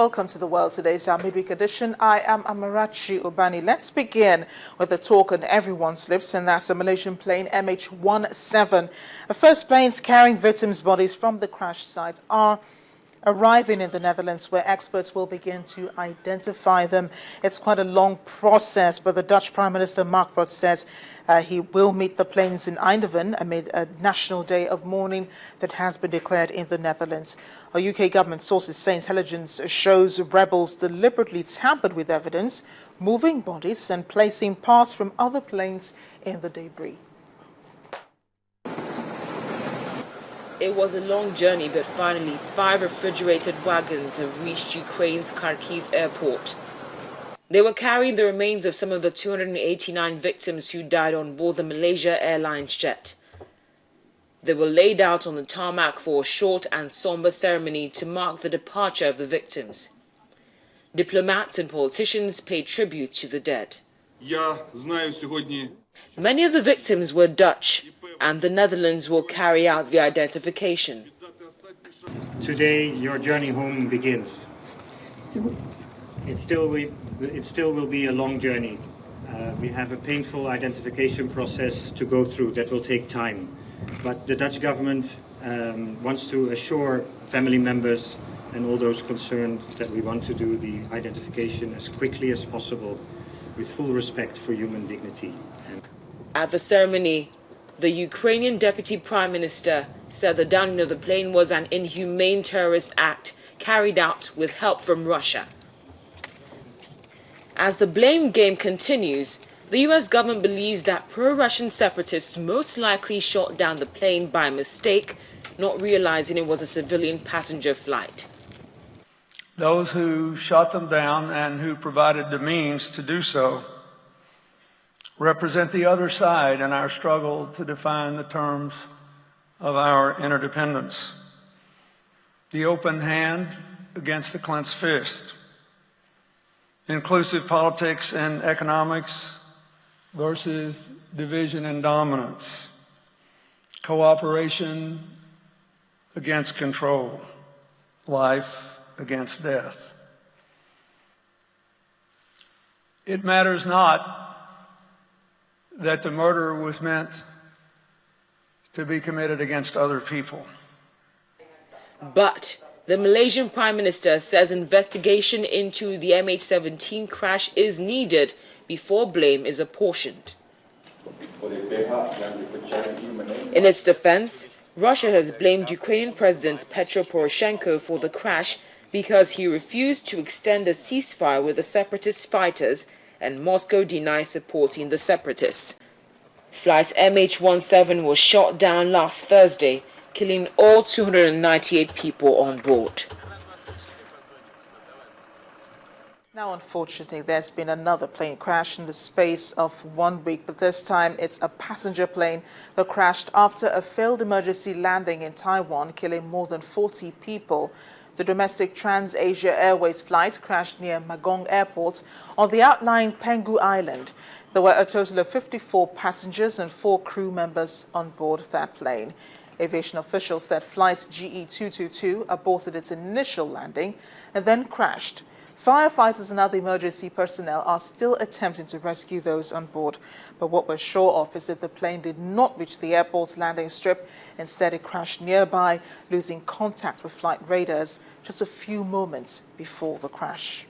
Welcome to The World Today's our midweek edition. I am Amarachi Ubani. Let's begin with the talk on everyone's lips, and that's a Malaysian plane MH17. The first planes carrying victims' bodies from the crash site are arriving in the Netherlands, where experts will begin to identify them. It's quite a long process, but the Dutch Prime Minister Mark Rutte says he will meet the planes in Eindhoven amid a national day of mourning that has been declared in the Netherlands. Our UK government sources say intelligence shows rebels deliberately tampered with evidence, moving bodies and placing parts from other planes in the debris. It was a long journey, but finally 5 refrigerated wagons have reached Ukraine's Kharkiv airport. They were carrying the remains of some of the 289 victims who died on board the Malaysia Airlines jet. They were laid out on the tarmac for a short and somber ceremony to mark the departure of the victims. Diplomats and politicians paid tribute to the dead. Many of the victims were Dutch, and the Netherlands will carry out the identification. Today, your journey home begins. It still will be a long journey. We have a painful identification process to go through that will take time. But the Dutch government wants to assure family members and all those concerned that we want to do the identification as quickly as possible with full respect for human dignity. At the ceremony, the Ukrainian Deputy Prime Minister said the downing of the plane was an inhumane terrorist act carried out with help from Russia. As the blame game continues, the US government believes that pro-Russian separatists most likely shot down the plane by mistake, not realizing it was a civilian passenger flight. Those who shot them down and who provided the means to do so represent the other side in our struggle to define the terms of our interdependence. The open hand against the clenched fist. Inclusive politics and economics versus division and dominance. Cooperation against control. Life against death. It matters not that the murder was meant to be committed against other people. But the Malaysian Prime Minister says investigation into the MH17 crash is needed before blame is apportioned. In its defense, Russia has blamed Ukrainian President Petro Poroshenko for the crash because he refused to extend a ceasefire with the separatist fighters, and Moscow denies supporting the separatists. Flight MH17 was shot down last Thursday, killing all 298 people on board. Now, unfortunately, there's been another plane crash in the space of 1 week, but this time it's a passenger plane that crashed after a failed emergency landing in Taiwan, killing more than 40 people. The domestic Trans-Asia Airways flight crashed near Magong Airport on the outlying Penghu Island. There were a total of 54 passengers and 4 crew members on board that plane. Aviation officials said flight GE222 aborted its initial landing and then crashed. Firefighters and other emergency personnel are still attempting to rescue those on board. But what we're sure of is that the plane did not reach the airport's landing strip. Instead, it crashed nearby, losing contact with flight radars just a few moments before the crash.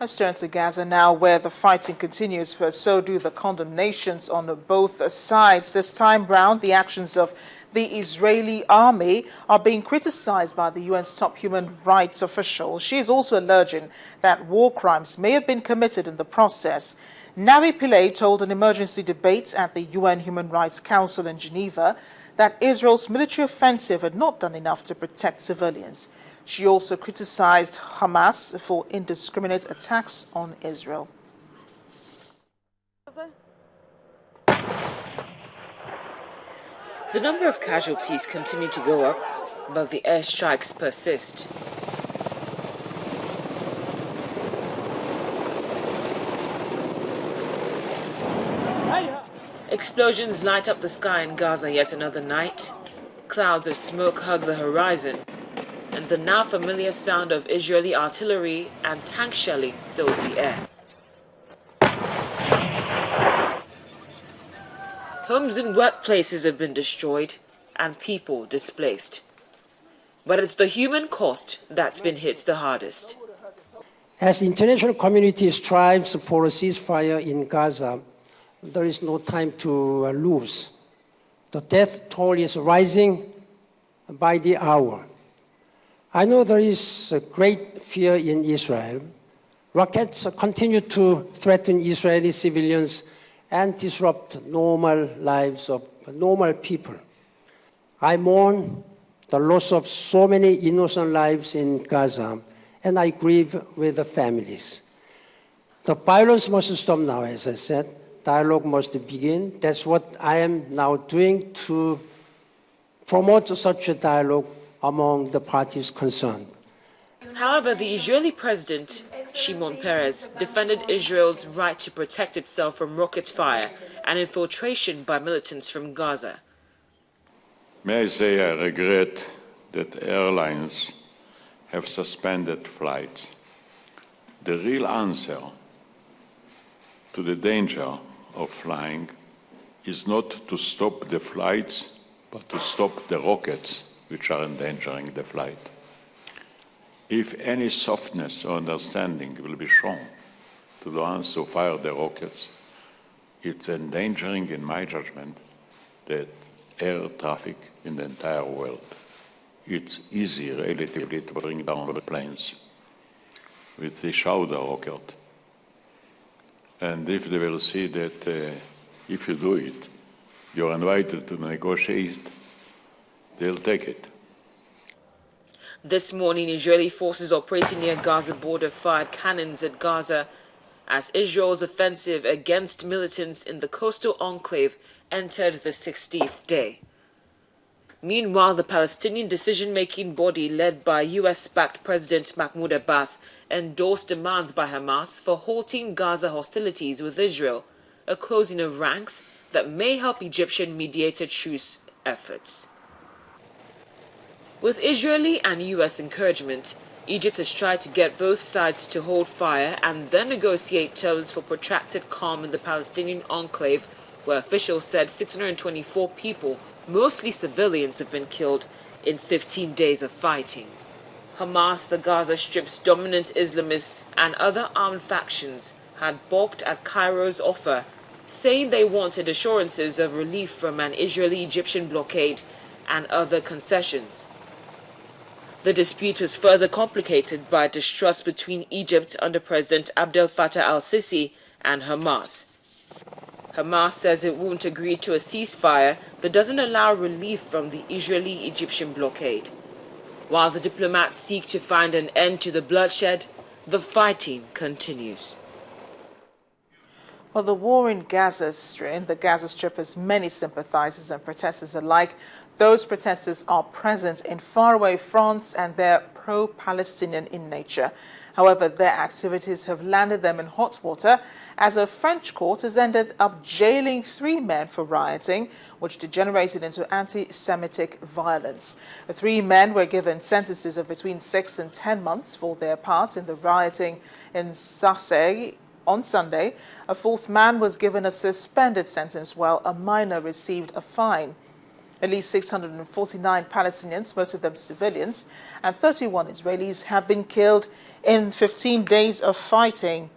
Let's turn to Gaza now, where the fighting continues, but so do the condemnations on both sides. This time round, the actions of the Israeli army are being criticized by the UN's top human rights official. She is also alleging that war crimes may have been committed in the process. Navi Pillay told an emergency debate at the UN Human Rights Council in Geneva that Israel's military offensive had not done enough to protect civilians. She also criticized Hamas for indiscriminate attacks on Israel. The number of casualties continue to go up, but the airstrikes persist. Explosions light up the sky in Gaza yet another night. Clouds of smoke hug the horizon. and the now familiar sound of Israeli artillery and tank shelling fills the air. Homes and workplaces have been destroyed and people displaced. But it's the human cost that's been hit the hardest. As the international community strives for a ceasefire in Gaza, there is no time to lose. The death toll is rising by the hour. I know there is a great fear in Israel. Rockets continue to threaten Israeli civilians and disrupt normal lives of normal people. I mourn the loss of so many innocent lives in Gaza, and I grieve with the families. The violence must stop now, as I said. Dialogue must begin. That's what I am now doing to promote such a dialogue among the parties concerned. However, the Israeli president, Shimon Peres, defended Israel's right to protect itself from rocket fire and infiltration by militants from Gaza. May I say I regret that airlines have suspended flights. The real answer to the danger of flying is not to stop the flights, but to stop the rockets which are endangering the flight. If any softness or understanding will be shown to the ones who fire the rockets, it's endangering, in my judgment, the air traffic in the entire world. It's easy, relatively, to bring down the planes with the shoulder rocket. And if they will see that if you do it, you're invited to negotiate, they'll take it. This morning, Israeli forces operating near Gaza border fired cannons at Gaza as Israel's offensive against militants in the coastal enclave entered the 16th day. Meanwhile, the Palestinian decision-making body led by US-backed President Mahmoud Abbas endorsed demands by Hamas for halting Gaza hostilities with Israel, a closing of ranks that may help Egyptian-mediated truce efforts. With Israeli and US encouragement, Egypt has tried to get both sides to hold fire and then negotiate terms for protracted calm in the Palestinian enclave, where officials said 624 people, mostly civilians, have been killed in 15 days of fighting. Hamas, the Gaza Strip's dominant Islamists, and other armed factions had balked at Cairo's offer, saying they wanted assurances of relief from an Israeli-Egyptian blockade and other concessions. The dispute was further complicated by distrust between Egypt under President Abdel Fattah al-Sisi and Hamas. Hamas says it won't agree to a ceasefire that doesn't allow relief from the Israeli-Egyptian blockade. While the diplomats seek to find an end to the bloodshed, the fighting continues. Well, the war in the Gaza Strip has many sympathizers and protesters alike. Those protesters are present in faraway France and they're pro-Palestinian in nature. However, their activities have landed them in hot water as a French court has ended up jailing 3 men for rioting, which degenerated into anti-Semitic violence. The 3 men were given sentences of between 6 and 10 months for their part in the rioting in Sarcelles on Sunday. A 4th man was given a suspended sentence while a minor received a fine. At least 649 Palestinians, most of them civilians, and 31 Israelis have been killed in 15 days of fighting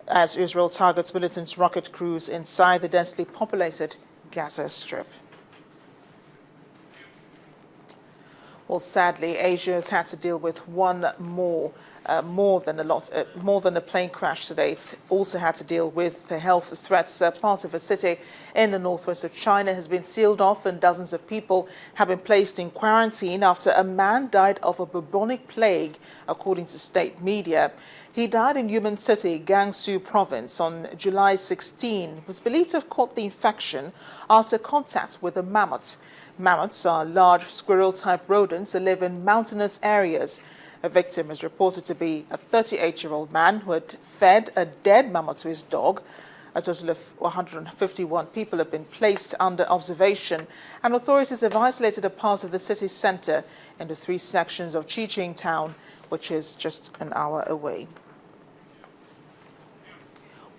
as Israel targets militant rocket crews inside the densely populated Gaza Strip. Well, sadly, Asia has had to deal with one more than a plane crash today. It also had to deal with the health threats. Part of a city in the northwest of China has been sealed off and dozens of people have been placed in quarantine after a man died of a bubonic plague, according to state media. He died in Yumen City, Gansu province, on July 16. He was believed to have caught the infection after contact with a mammoth. Mammoths are large squirrel-type rodents that live in mountainous areas. A victim is reported to be a 38-year-old man who had fed a dead mammoth to his dog. A total of 151 people have been placed under observation, and authorities have isolated a part of the city center into 3 sections of Chiching town, which is just an hour away.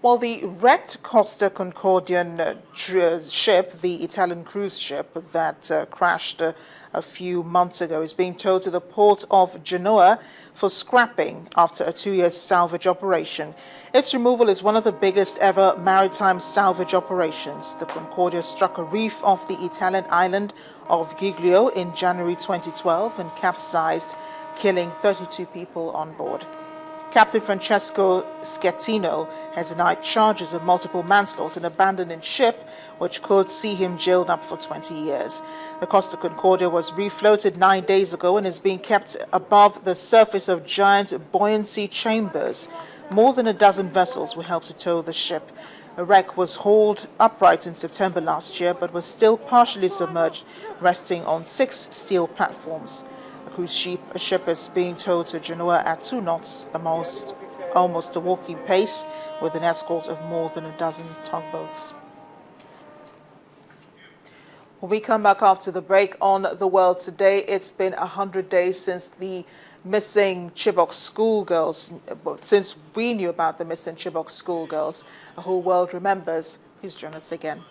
While the wrecked Costa Concordia ship, the Italian cruise ship that crashed a few months ago, is being towed to the port of Genoa for scrapping after a 2-year salvage operation. Its removal is one of the biggest ever maritime salvage operations. The Concordia struck a reef off the Italian island of Giglio in January 2012 and capsized, killing 32 people on board. Captain Francesco Schettino has denied charges of multiple manslaughter and abandoning ship, which could see him jailed up for 20 years. The Costa Concordia was refloated 9 days ago and is being kept above the surface of giant buoyancy chambers. More than a dozen vessels will help to tow the ship. The wreck was hauled upright in September last year, but was still partially submerged, resting on 6 steel platforms. A cruise ship is being towed to Genoa at 2 knots, almost a walking pace, with an escort of more than a dozen tugboats. When we come back after the break on The World Today, it's been 100 days since the missing Chibok schoolgirls, since we knew about the missing Chibok schoolgirls. The whole world remembers. Please join us again.